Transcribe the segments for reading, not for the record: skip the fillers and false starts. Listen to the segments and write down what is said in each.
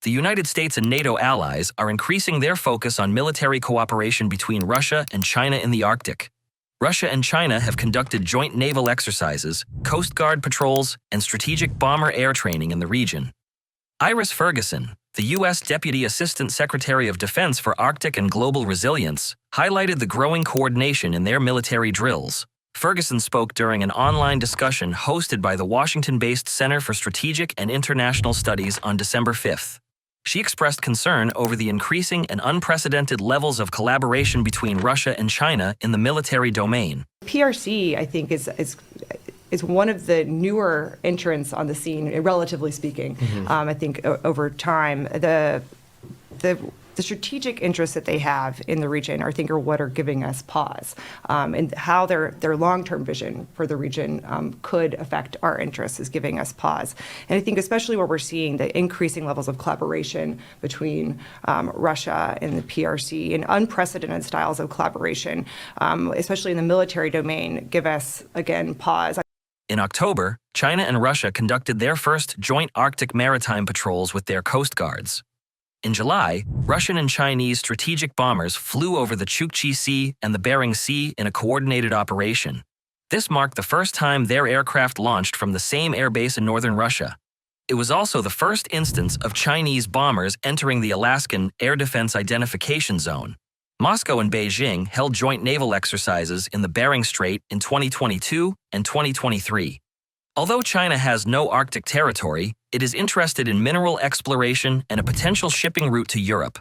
The United States and NATO allies are increasing their focus on military cooperation between Russia and China in the Arctic. Russia and China have conducted joint naval exercises, Coast Guard patrols, and strategic bomber air training in the region. Iris Ferguson, the U.S. Deputy Assistant Secretary of Defense for Arctic and Global Resilience, highlighted the growing coordination in their military drills. Ferguson spoke during an online discussion hosted by the Washington-based Center for Strategic and International Studies on December 5th. She expressed concern over the increasing and unprecedented levels of collaboration between Russia and China in the military domain. PRC, I think, is one of the newer entrants on the scene, relatively speaking. I think over time, the strategic interests that they have in the region, I think, are what are giving us pause, and how their long-term vision for the region could affect our interests is giving us pause. And I think especially where we're seeing the increasing levels of collaboration between Russia and the PRC and unprecedented styles of collaboration, especially in the military domain, give us, again, pause. In October, China and Russia conducted their first joint Arctic maritime patrols with their coast guards. In July, Russian and Chinese strategic bombers flew over the Chukchi Sea and the Bering Sea in a coordinated operation. This marked the first time their aircraft launched from the same airbase in northern Russia. It was also the first instance of Chinese bombers entering the Alaskan Air Defense Identification Zone. Moscow and Beijing held joint naval exercises in the Bering Strait in 2022 and 2023. Although China has no Arctic territory, it is interested in mineral exploration and a potential shipping route to Europe.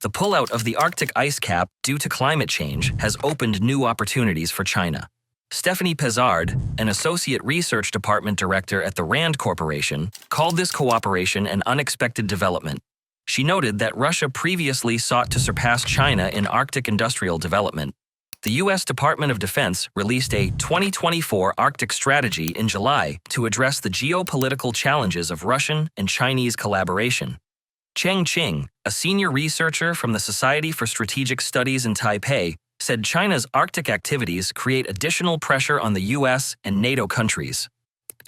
The pullout of the Arctic ice cap due to climate change has opened new opportunities for China. Stephanie Pezard, an Associate Research Department Director at the RAND Corporation, called this cooperation an unexpected development. She noted that Russia previously sought to surpass China in Arctic industrial development. The U.S. Department of Defense released a 2024 Arctic strategy in July to address the geopolitical challenges of Russian and Chinese collaboration. Cheng Qing, a senior researcher from the Society for Strategic Studies in Taipei, said China's Arctic activities create additional pressure on the U.S. and NATO countries.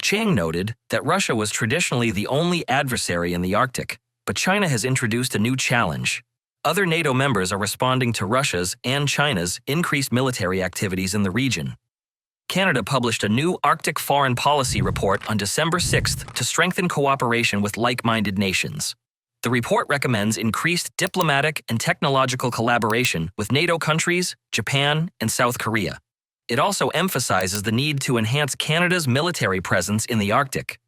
Chang noted that Russia was traditionally the only adversary in the Arctic, but China has introduced a new challenge. Other NATO members are responding to Russia's and China's increased military activities in the region. Canada published a new Arctic foreign policy report on December 6th to strengthen cooperation with like-minded nations. The report recommends increased diplomatic and technological collaboration with NATO countries, Japan, and South Korea. It also emphasizes the need to enhance Canada's military presence in the Arctic.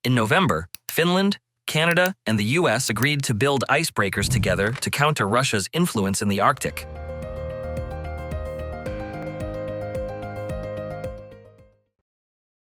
In November, Finland, Canada, and the U.S. agreed to build icebreakers together to counter Russia's influence in the Arctic.